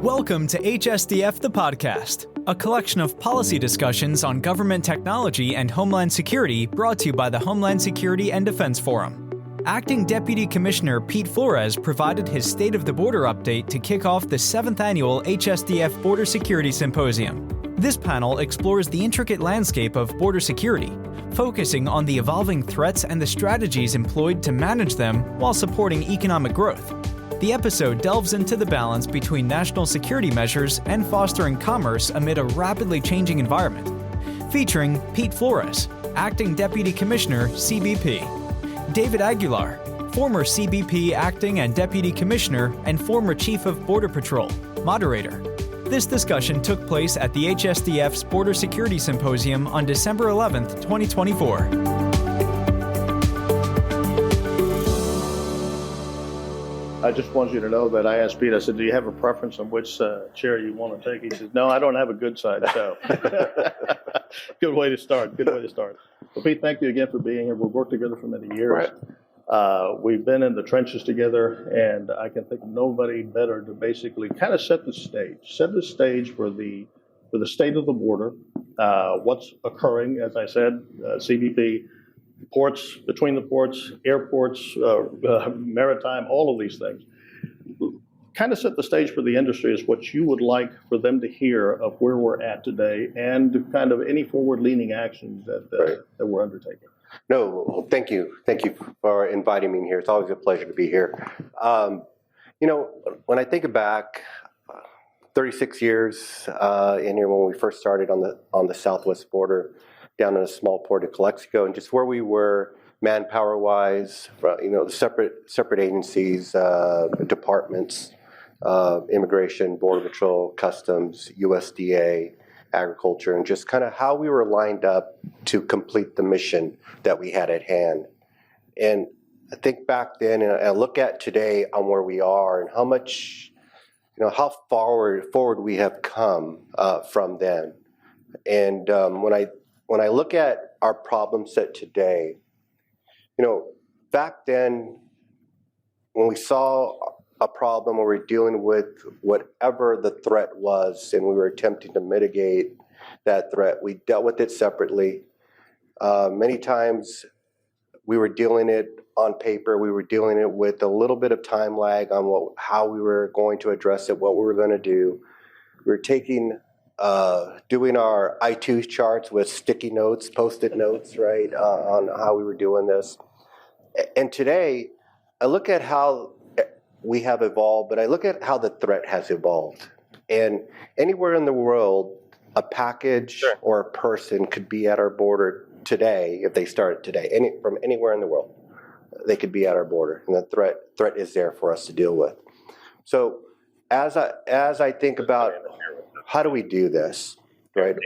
Welcome to HSDF the Podcast, a collection of policy discussions on government technology and homeland security brought to you by the Homeland Security and Defense Forum. Acting Deputy Commissioner Pete Flores provided his State of the Border update to kick off the 7th annual HSDF Border Security Symposium. This panel explores the intricate landscape of border security, focusing on the evolving threats and the strategies employed to manage them while supporting economic growth. The episode delves into the balance between national security measures and fostering commerce amid a rapidly changing environment. Featuring Pete Flores, Acting Deputy Commissioner, CBP, David Aguilar, former CBP Acting and Deputy Commissioner and former Chief of Border Patrol, moderator. This discussion took place at the HSDF's Border Security Symposium on December 11th, 2024. I just want you to know that I asked Pete, I said, do you have a preference on which chair you want to take? He says, no, I don't have a good side, so. Good way to start, Well, Pete, thank you again for being here. We've worked together for many years. Right. We've been in the trenches together, and I can think of nobody better to basically kind of set the stage for the state of the border, what's occurring, as I said, CBP, ports, between the ports, airports, maritime, all of these things. Kind of set the stage for the industry is what you would like for them to hear of where we're at today and kind of any forward-leaning actions that we're undertaking. No, thank you. Thank you for inviting me here. It's always a pleasure to be here. When I think back 36 years in here when we first started on the southwest border, down in a small port of Calexico, and just where we were manpower-wise, the separate agencies, departments, immigration, border patrol, customs, USDA, agriculture, and just kind of how we were lined up to complete the mission that we had at hand. And I think back then, and I look at today on where we are and how much, how forward we have come from then. And when I look at our problem set today, back then, when we saw a problem or we were dealing with whatever the threat was and we were attempting to mitigate that threat, we dealt with it separately. Many times we were dealing it on paper, we were dealing it with a little bit of time lag on how we were going to address it, what we were going to do. We were doing our I2 charts with sticky notes, post-it notes, right, on how we were doing this. And today, I look at how we have evolved, but I look at how the threat has evolved. And anywhere in the world, a package or a person could be at our border today, if they started today, from anywhere in the world, they could be at our border, and the threat is there for us to deal with. So as I think about how do we do this, right?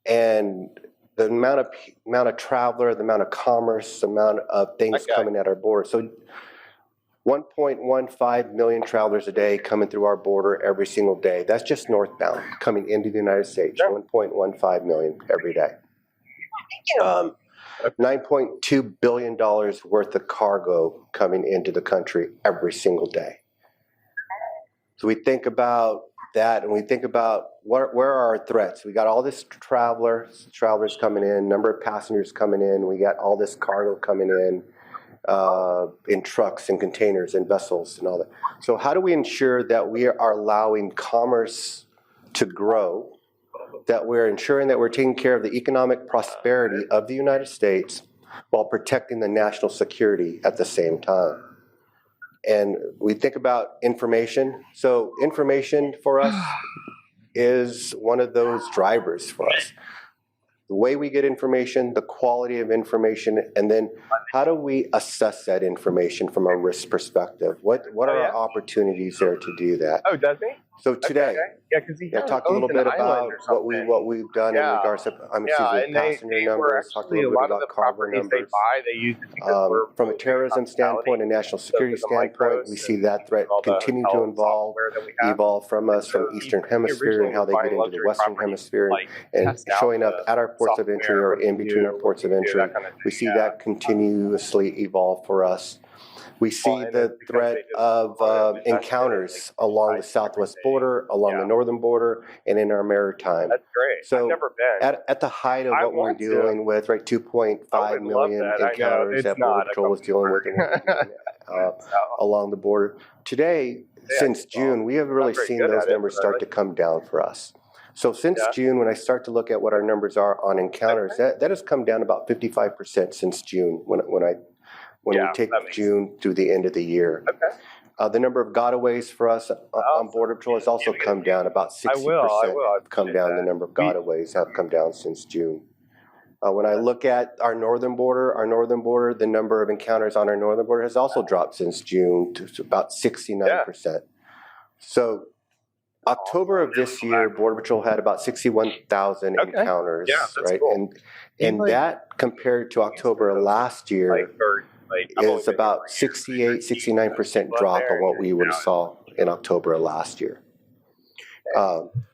And the amount of traveler, the amount of commerce, the amount of things coming at our border. So 1.15 million travelers a day coming through our border every single day. That's just northbound coming into the United States. 1.15 million every day. $9.2 billion worth of cargo coming into the country every single day. So we think about that, and we think about where are our threats. We got all this travelers coming in, number of passengers coming in. We got all this cargo coming in trucks and containers and vessels and all that. So how do we ensure that we are allowing commerce to grow, that we're ensuring that we're taking care of the economic prosperity of the United States while protecting the national security at the same time? And we think about information. So information for us is one of those drivers for us. The way we get information, the quality of information, and then how do we assess that information from a risk perspective? What are our opportunities there to do that? Oh, does he? So today, I talked a little bit about what we've done in regards to passenger numbers, talked a little bit about cargo numbers. From a terrorism standpoint and national security standpoint, we see that threat continue to evolve from us, from Eastern Hemisphere and how they get into the Western Hemisphere and showing up at our ports of entry or in between our ports of entry. We see that continuously evolve for us. We see the threat of encounters along the southwest border, along the northern border, and in our maritime. That's great. So I've never been. at the height of I what we're want to. dealing with, right, 2.5 million encounters that Border Patrol was dealing with and what we're doing, along the border. Today, since June, we have really seen those numbers start to come down for us. So since June, when I start to look at what our numbers are on encounters, that has come down about 55% since June when we take June through the end of the year. Okay. The number of gotaways for us on Border Patrol has also come down about 60%. Have come down. The number of gotaways have come down since June. When I look at our northern border, the number of encounters on our northern border has also dropped since June to about 69%. So October of this year, Border Patrol had about 61,000 encounters, right? Cool. And that compared to October of last year is about 69% drop on what we would have saw in October of last year.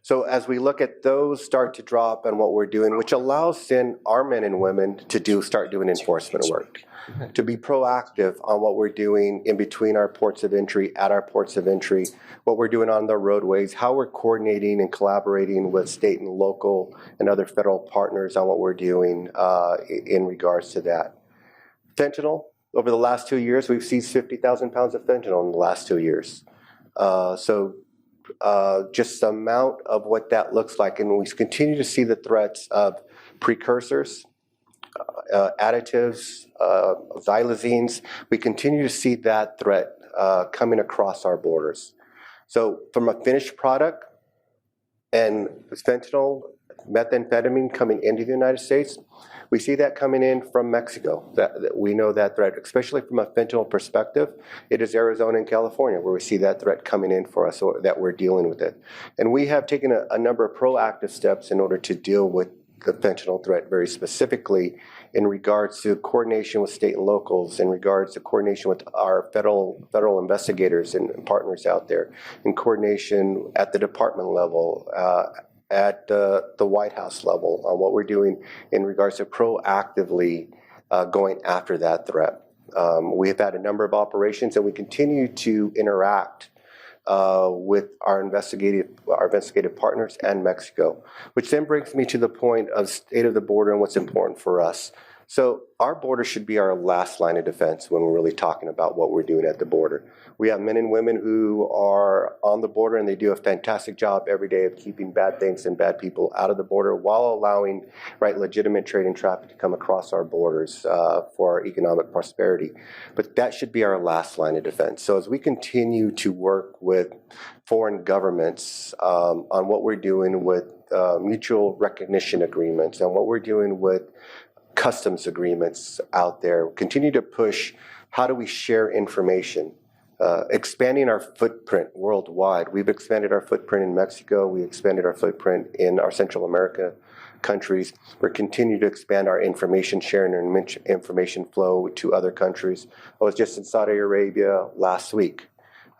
So as we look at those start to drop and what we're doing, which allows then our men and women to start doing enforcement work, to be proactive on what we're doing in between our ports of entry, at our ports of entry, what we're doing on the roadways, how we're coordinating and collaborating with state and local and other federal partners on what we're doing in regards to that. Fentanyl, over the last 2 years, we've seized 50,000 pounds of fentanyl in the last 2 years. Just the amount of what that looks like, and we continue to see the threats of precursors, additives, xylazines. We continue to see that threat coming across our borders. So from a finished product and fentanyl, methamphetamine coming into the United States, we see that coming in from Mexico. That we know that threat, especially from a fentanyl perspective. It is Arizona and California where we see that threat coming in for us, or that we're dealing with it. And we have taken a number of proactive steps in order to deal with the fentanyl threat very specifically in regards to coordination with state and locals, in regards to coordination with our federal investigators and partners out there, in coordination at the department level, at the White House level, on what we're doing in regards to proactively going after that threat. We have had a number of operations, and we continue to interact with our investigative partners and Mexico, which then brings me to the point of state of the border and what's important for us. So our border should be our last line of defense when we're really talking about what we're doing at the border. We have men and women who are on the border, and they do a fantastic job every day of keeping bad things and bad people out of the border while allowing legitimate trade and traffic to come across our borders for our economic prosperity. But that should be our last line of defense. So as we continue to work with foreign governments on what we're doing with mutual recognition agreements and what we're doing with customs agreements out there, continue to push how do we share information, expanding our footprint worldwide. We've expanded our footprint in Mexico. We expanded our footprint in our Central America countries. We're continuing to expand our information sharing and information flow to other countries. I was just in Saudi Arabia last week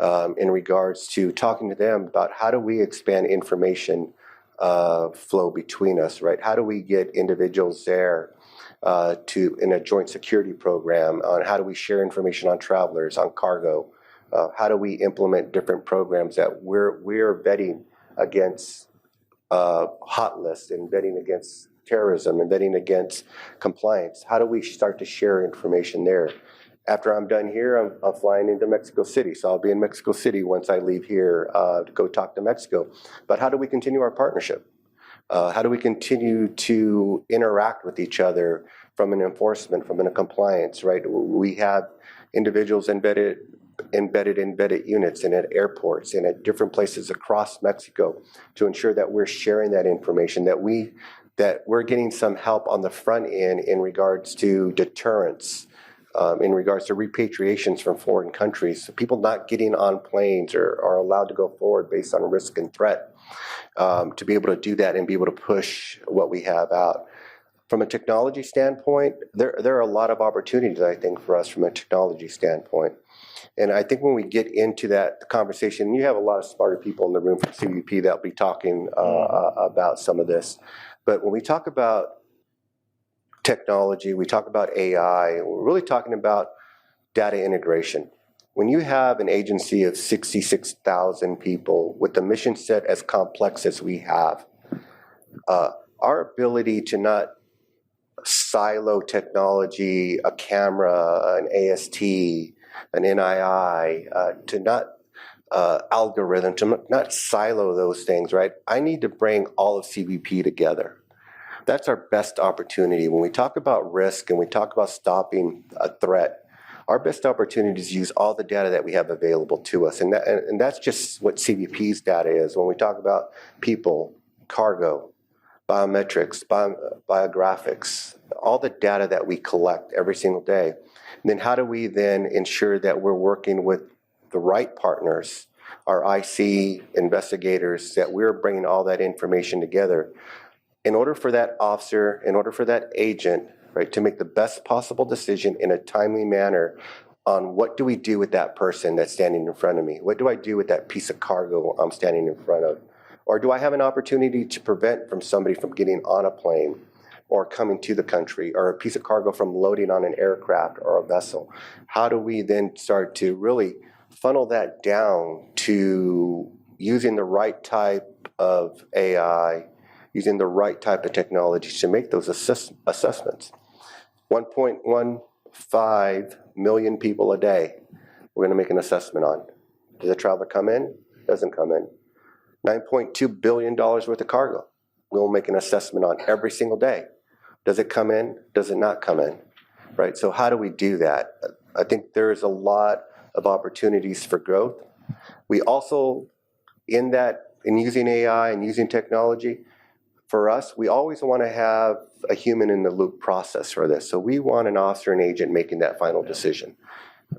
in regards to talking to them about how do we expand information flow between us, right? How do we get individuals there in a joint security program on how do we share information on travelers, on cargo? How do we implement different programs that we're vetting against hot lists and vetting against terrorism and vetting against compliance? How do we start to share information there? After I'm done here, I'm flying into Mexico City. So I'll be in Mexico City once I leave here to go talk to Mexico. But how do we continue our partnership? How do we continue to interact with each other from an enforcement, from a compliance, right? We have individuals embedded units and at airports and at different places across Mexico to ensure that we're sharing that information, that we're getting some help on the front end in regards to deterrence, in regards to repatriations from foreign countries. So people not getting on planes or are allowed to go forward based on risk and threat. To be able to do that and be able to push what we have out. From a technology standpoint, there are a lot of opportunities, I think, for us from a technology standpoint. And I think when we get into that conversation, you have a lot of smarter people in the room from CBP that'll be talking about some of this. But when we talk about technology, we talk about AI, we're really talking about data integration. when you have an agency of 66,000 people with a mission set as complex as we have, our ability to not silo technology, a camera, an AST, an NII, to not algorithm, to not silo those things, right? I need to bring all of CBP together. That's our best opportunity. When we talk about risk and we talk about stopping a threat, our best opportunity is to use all the data that we have available to us. And that's just what CBP's data is. When we talk about people, cargo, biometrics, biographics, all the data that we collect every single day. And then how do we then ensure that we're working with the right partners, our IC investigators, that we're bringing all that information together in order for that officer, in order for that agent, right, to make the best possible decision in a timely manner on what do we do with that person that's standing in front of me? What do I do with that piece of cargo I'm standing in front of? Or do I have an opportunity to prevent from somebody from getting on a plane or coming to the country, or a piece of cargo from loading on an aircraft or a vessel? How do we then start to really funnel that down to using the right type of AI, using the right type of technology to make those assessments? 1.15 million people a day we're going to make an assessment on. Does the traveler come in? Doesn't come in. $9.2 billion worth of cargo we'll make an assessment on every single day. Does it come in? Does it not come in? Right? So how do we do that? I think there's a lot of opportunities for growth. We also, in using AI and using technology, for us, we always want to have a human in the loop process for this. So we want an officer and agent making that final decision,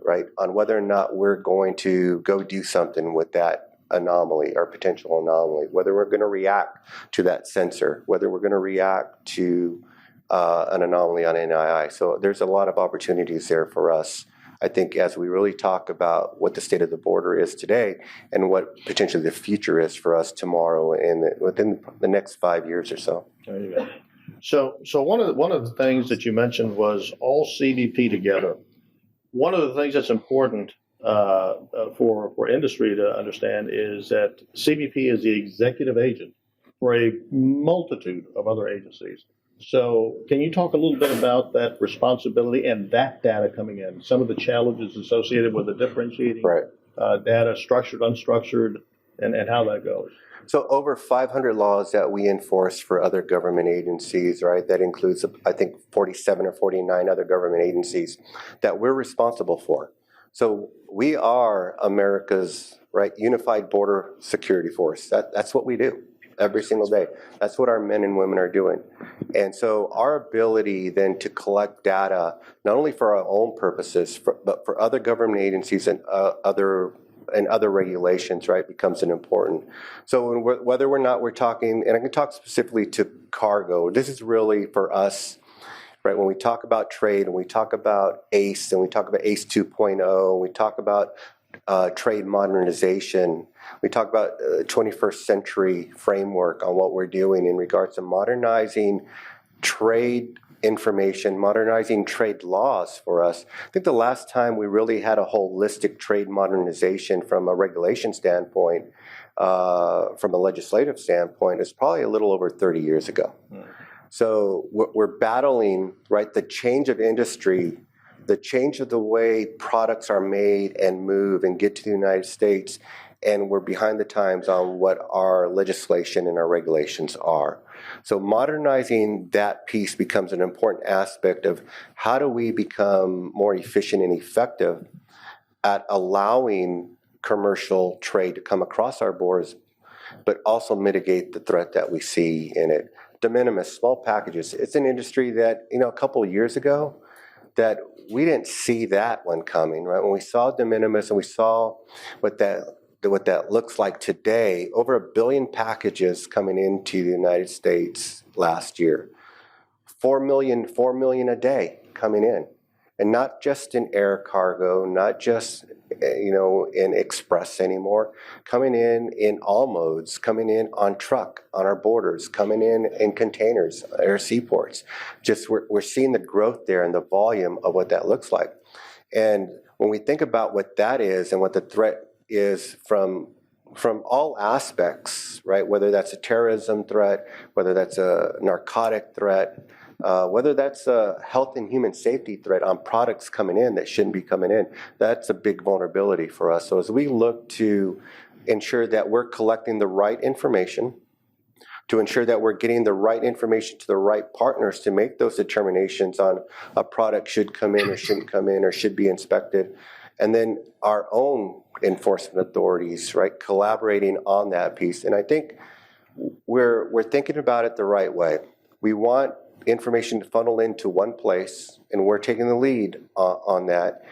right, on whether or not we're going to go do something with that anomaly or potential anomaly, whether we're going to react to that sensor, whether we're going to react to an anomaly on NII. So there's a lot of opportunities there for us, I think, as we really talk about what the state of the border is today and what potentially the future is for us tomorrow and within the next 5 years or so. There you go. So one of the things that you mentioned was all CBP together. One of the things that's important for industry to understand is that CBP is the executive agent for a multitude of other agencies. So can you talk a little bit about that responsibility and that data coming in, some of the challenges associated with the differentiating data, structured, unstructured, and how that goes? So over 500 laws that we enforce for other government agencies, right? That includes, I think, 47 or 49 other government agencies that we're responsible for. So we are America's, right, unified border security force. That's what we do every single day. That's what our men and women are doing. And so our ability then to collect data, not only for our own purposes, but for other government agencies and other regulations, right, becomes an important. So whether or not we're talking, and I can talk specifically to cargo, this is really for us, right, when we talk about trade and we talk about ACE and we talk about ACE 2.0, we talk about trade modernization, we talk about 21st century framework on what we're doing in regards to modernizing trade information, modernizing trade laws for us. I think the last time we really had a holistic trade modernization from a regulation standpoint, from a legislative standpoint, is probably a little over 30 years ago. So we're battling, right, the change of industry, the change of the way products are made and move and get to the United States, and we're behind the times on what our legislation and our regulations are. So modernizing that piece becomes an important aspect of how do we become more efficient and effective at allowing commercial trade to come across our borders, but also mitigate the threat that we see in it. De minimis, small packages. It's an industry that, a couple of years ago, that we didn't see that one coming, right? When we saw de minimis and we saw what that looks like today, over 1 billion packages coming into the United States last year. 4 million a day coming in. And not just in air cargo, not just, in express anymore, coming in all modes, coming in on truck, on our borders, coming in containers, air seaports. Just we're seeing the growth there and the volume of what that looks like. And when we think about what that is and what the threat is from all aspects, right? Whether that's a terrorism threat, whether that's a narcotic threat, whether that's a health and human safety threat on products coming in that shouldn't be coming in, that's a big vulnerability for us. So as we look to ensure that we're collecting the right information, to ensure that we're getting the right information to the right partners to make those determinations on a product should come in or shouldn't come in or should be inspected, and then our own enforcement authorities, right, collaborating on that piece. And I think we're thinking about it the right way. We want information to funnel into one place, and we're taking the lead on that.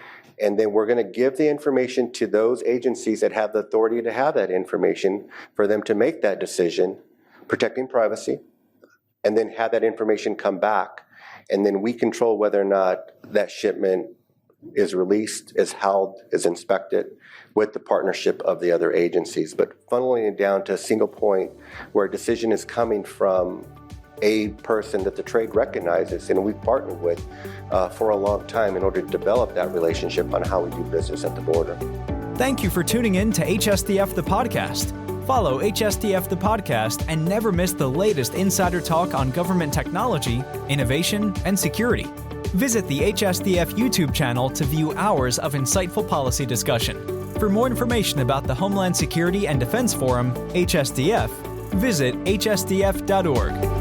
And then we're going to give the information to those agencies that have the authority to have that information for them to make that decision, protecting privacy, and then have that information come back. And then we control whether or not that shipment is released, is held, is inspected with the partnership of the other agencies. But funneling it down to a single point where a decision is coming from a person that the trade recognizes and we've partnered with for a long time in order to develop that relationship on how we do business at the border. Thank you for tuning in to HSDF the Podcast. Follow HSDF the Podcast and never miss the latest insider talk on government technology, innovation, and security. Visit the HSDF YouTube channel to view hours of insightful policy discussion. For more information about the Homeland Security and Defense Forum, HSDF, visit hsdf.org.